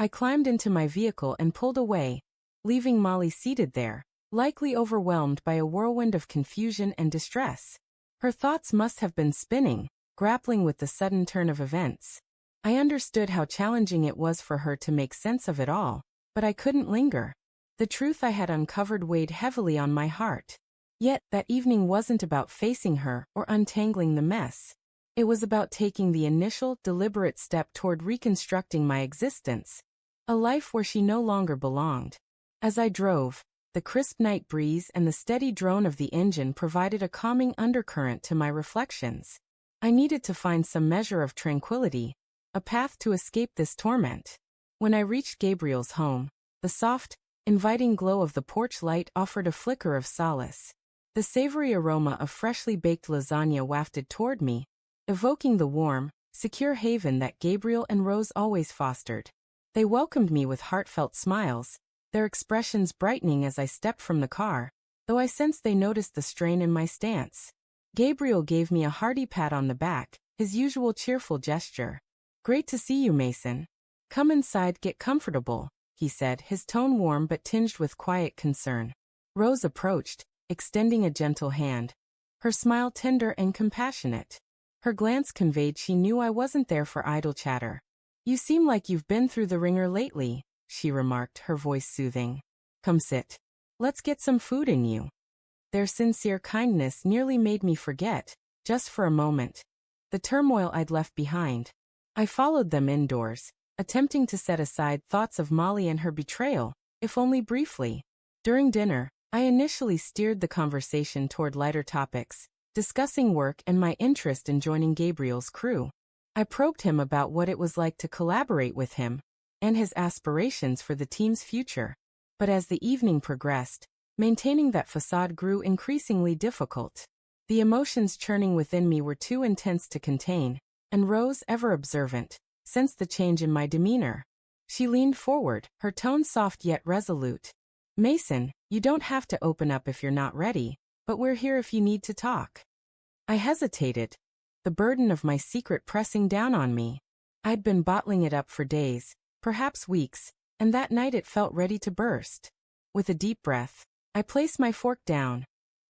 I climbed into my vehicle and pulled away, leaving Molly seated there, likely overwhelmed by a whirlwind of confusion and distress. Her thoughts must have been spinning, grappling with the sudden turn of events. I understood how challenging it was for her to make sense of it all, but I couldn't linger. The truth I had uncovered weighed heavily on my heart. Yet, that evening wasn't about facing her or untangling the mess. It was about taking the initial, deliberate step toward reconstructing my existence, a life where she no longer belonged. As I drove, the crisp night breeze and the steady drone of the engine provided a calming undercurrent to my reflections. I needed to find some measure of tranquility, a path to escape this torment. When I reached Gabriel's home, the soft, inviting glow of the porch light offered a flicker of solace. The savory aroma of freshly baked lasagna wafted toward me, evoking the warm, secure haven that Gabriel and Rose always fostered. They welcomed me with heartfelt smiles, their expressions brightening as I stepped from the car, though I sensed they noticed the strain in my stance. Gabriel gave me a hearty pat on the back, his usual cheerful gesture. "Great to see you, Mason. Come inside, get comfortable," he said, his tone warm but tinged with quiet concern. Rose approached, extending a gentle hand, her smile tender and compassionate. Her glance conveyed she knew I wasn't there for idle chatter. "You seem like you've been through the ringer lately," she remarked, her voice soothing. "Come sit. Let's get some food in you." Their sincere kindness nearly made me forget, just for a moment, the turmoil I'd left behind. I followed them indoors, attempting to set aside thoughts of Molly and her betrayal, if only briefly. During dinner, I initially steered the conversation toward lighter topics, discussing work and my interest in joining Gabriel's crew. I probed him about what it was like to collaborate with him, and his aspirations for the team's future. But as the evening progressed, maintaining that facade grew increasingly difficult. The emotions churning within me were too intense to contain, and Rose, ever observant, sensed the change in my demeanor. She leaned forward, her tone soft yet resolute. "Mason, you don't have to open up if you're not ready, but we're here if you need to talk." I hesitated, the burden of my secret pressing down on me. I'd been bottling it up for days, perhaps weeks, and that night it felt ready to burst. With a deep breath, I placed my fork down,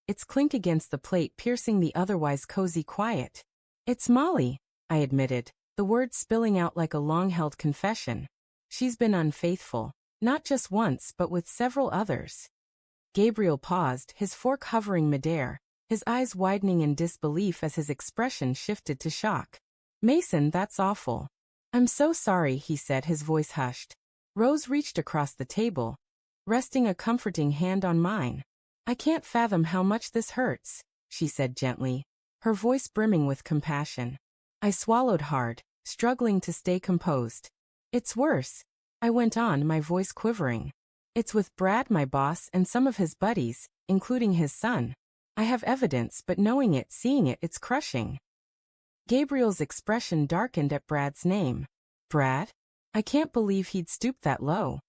its clink against the plate piercing the otherwise cozy quiet. "It's Molly," I admitted, the words spilling out like a long-held confession. "She's been unfaithful, not just once but with several others." Gabriel paused, his fork hovering midair, his eyes widening in disbelief as his expression shifted to shock. "Mason, that's awful." "I'm so sorry," he said, his voice hushed. Rose reached across the table, resting a comforting hand on mine. "I can't fathom how much this hurts," she said gently, her voice brimming with compassion. I swallowed hard, struggling to stay composed. "It's worse," I went on, my voice quivering. "It's with Brad, my boss, and some of his buddies, including his son. I have evidence, but knowing it, seeing it, it's crushing." Gabriel's expression darkened at Brad's name. "Brad? I can't believe he'd stooped that low."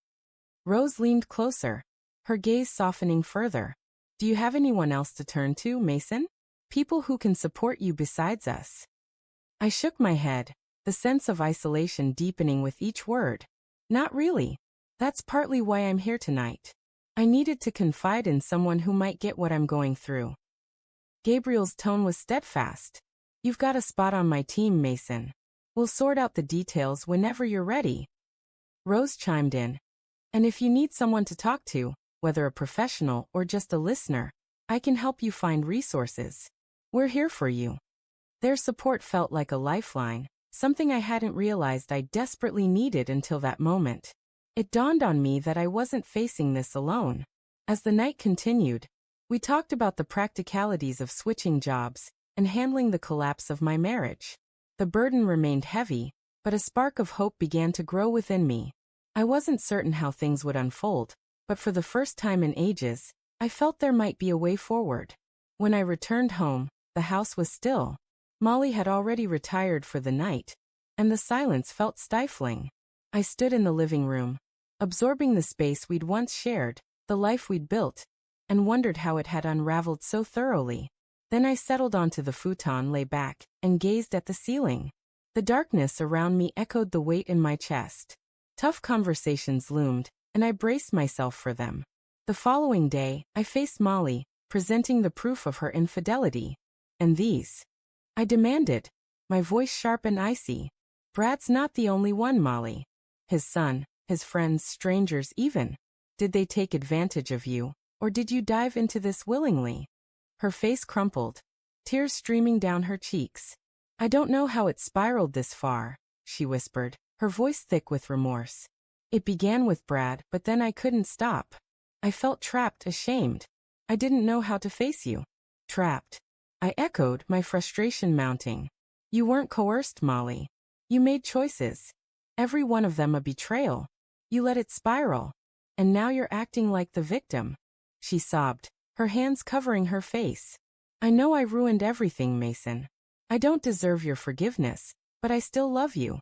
Rose leaned closer, her gaze softening further. "Do you have anyone else to turn to, Mason? People who can support you besides us?" I shook my head, the sense of isolation deepening with each word. "Not really. That's partly why I'm here tonight. I needed to confide in someone who might get what I'm going through." Gabriel's tone was steadfast. "You've got a spot on my team, Mason. We'll sort out the details whenever you're ready." Rose chimed in. "And if you need someone to talk to, whether a professional or just a listener, I can help you find resources. We're here for you." Their support felt like a lifeline, something I hadn't realized I desperately needed until that moment. It dawned on me that I wasn't facing this alone. As the night continued, we talked about the practicalities of switching jobs and handling the collapse of my marriage. The burden remained heavy, but a spark of hope began to grow within me. I wasn't certain how things would unfold, but for the first time in ages, I felt there might be a way forward. When I returned home, the house was still. Molly had already retired for the night, and the silence felt stifling. I stood in the living room, absorbing the space we'd once shared, the life we'd built, and wondered how it had unraveled so thoroughly. Then I settled onto the futon, lay back, and gazed at the ceiling. The darkness around me echoed the weight in my chest. Tough conversations loomed, and I braced myself for them. The following day, I faced Molly, presenting the proof of her infidelity. And these? I demanded, my voice sharp and icy. Brad's not the only one, Molly. His son, his friends, strangers even. Did they take advantage of you, or did you dive into this willingly? Her face crumpled, tears streaming down her cheeks. I don't know how it spiraled this far, she whispered, her voice thick with remorse. It began with Brad, but then I couldn't stop. I felt trapped, ashamed. I didn't know how to face you. Trapped. I echoed, my frustration mounting. You weren't coerced, Molly. You made choices. Every one of them a betrayal. You let it spiral. And now you're acting like the victim. She sobbed, her hands covering her face. I know I ruined everything, Mason. I don't deserve your forgiveness, but I still love you.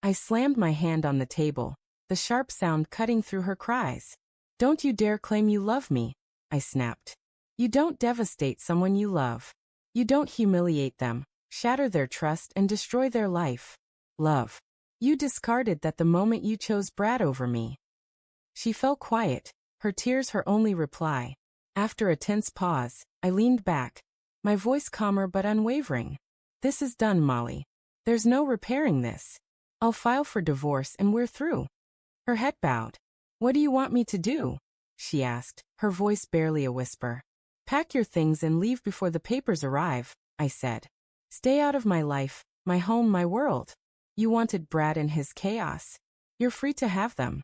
I slammed my hand on the table, the sharp sound cutting through her cries. Don't you dare claim you love me, I snapped. You don't devastate someone you love. You don't humiliate them, shatter their trust and destroy their life. Love. You discarded that the moment you chose Brad over me. She fell quiet, her tears her only reply. After a tense pause, I leaned back, my voice calmer but unwavering. This is done, Molly. There's no repairing this. I'll file for divorce and we're through. Her head bowed. What do you want me to do? She asked, her voice barely a whisper. Pack your things and leave before the papers arrive, I said. Stay out of my life, my home, my world. You wanted Brad and his chaos. You're free to have them.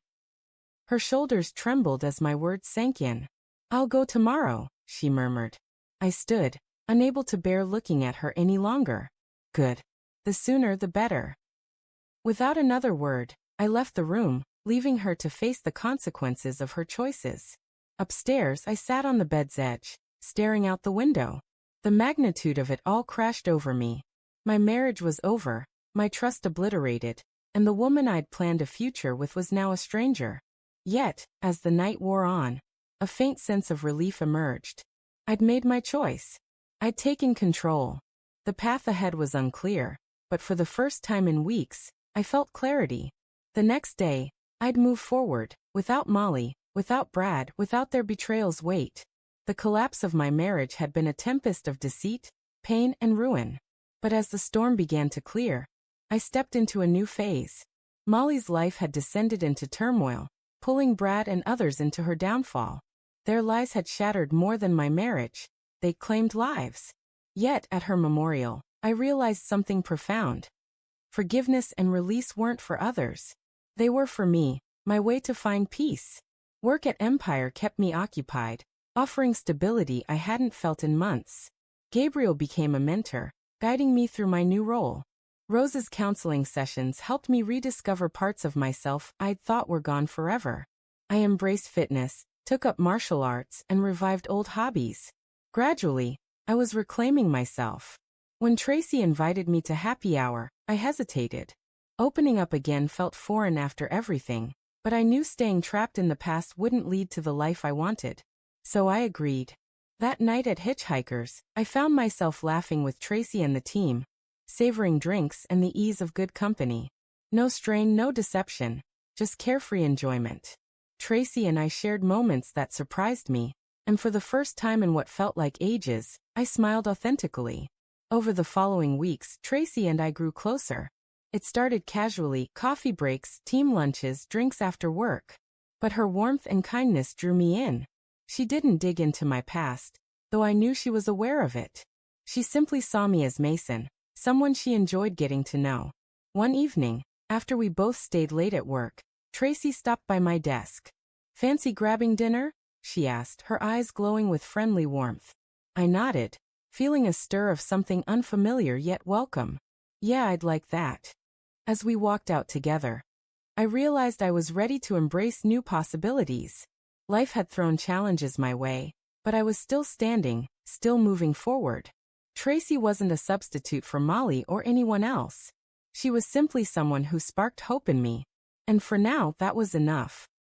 Her shoulders trembled as my words sank in. I'll go tomorrow, she murmured. I stood, unable to bear looking at her any longer. Good. The sooner the better. Without another word, I left the room, leaving her to face the consequences of her choices. Upstairs, I sat on the bed's edge, staring out the window. The magnitude of it all crashed over me. My marriage was over, my trust obliterated, and the woman I'd planned a future with was now a stranger. Yet, as the night wore on, a faint sense of relief emerged. I'd made my choice. I'd taken control. The path ahead was unclear, but for the first time in weeks, I felt clarity. The next day, I'd move forward, without Molly, without Brad, without their betrayal's weight. The collapse of my marriage had been a tempest of deceit, pain, and ruin. But as the storm began to clear, I stepped into a new phase. Molly's life had descended into turmoil, pulling Brad and others into her downfall. Their lies had shattered more than my marriage. They claimed lives. Yet, at her memorial, I realized something profound. Forgiveness and release weren't for others. They were for me, my way to find peace. Work at Empire kept me occupied, offering stability I hadn't felt in months. Gabriel became a mentor, guiding me through my new role. Rose's counseling sessions helped me rediscover parts of myself I'd thought were gone forever. I embraced fitness, took up martial arts, and revived old hobbies. Gradually, I was reclaiming myself. When Tracy invited me to happy hour, I hesitated. Opening up again felt foreign after everything, but I knew staying trapped in the past wouldn't lead to the life I wanted. So I agreed. That night at Hitchhikers, I found myself laughing with Tracy and the team, savoring drinks and the ease of good company. No strain, no deception, just carefree enjoyment. Tracy and I shared moments that surprised me, and for the first time in what felt like ages, I smiled authentically. Over the following weeks, Tracy and I grew closer. It started casually, coffee breaks, team lunches, drinks after work. But her warmth and kindness drew me in. She didn't dig into my past, though I knew she was aware of it. She simply saw me as Mason, someone she enjoyed getting to know. One evening, after we both stayed late at work, Tracy stopped by my desk. Fancy grabbing dinner? She asked, her eyes glowing with friendly warmth. I nodded, feeling a stir of something unfamiliar yet welcome. Yeah, I'd like that. As we walked out together, I realized I was ready to embrace new possibilities. Life had thrown challenges my way, but I was still standing, still moving forward. Tracy wasn't a substitute for Molly or anyone else. She was simply someone who sparked hope in me. And for now, that was enough.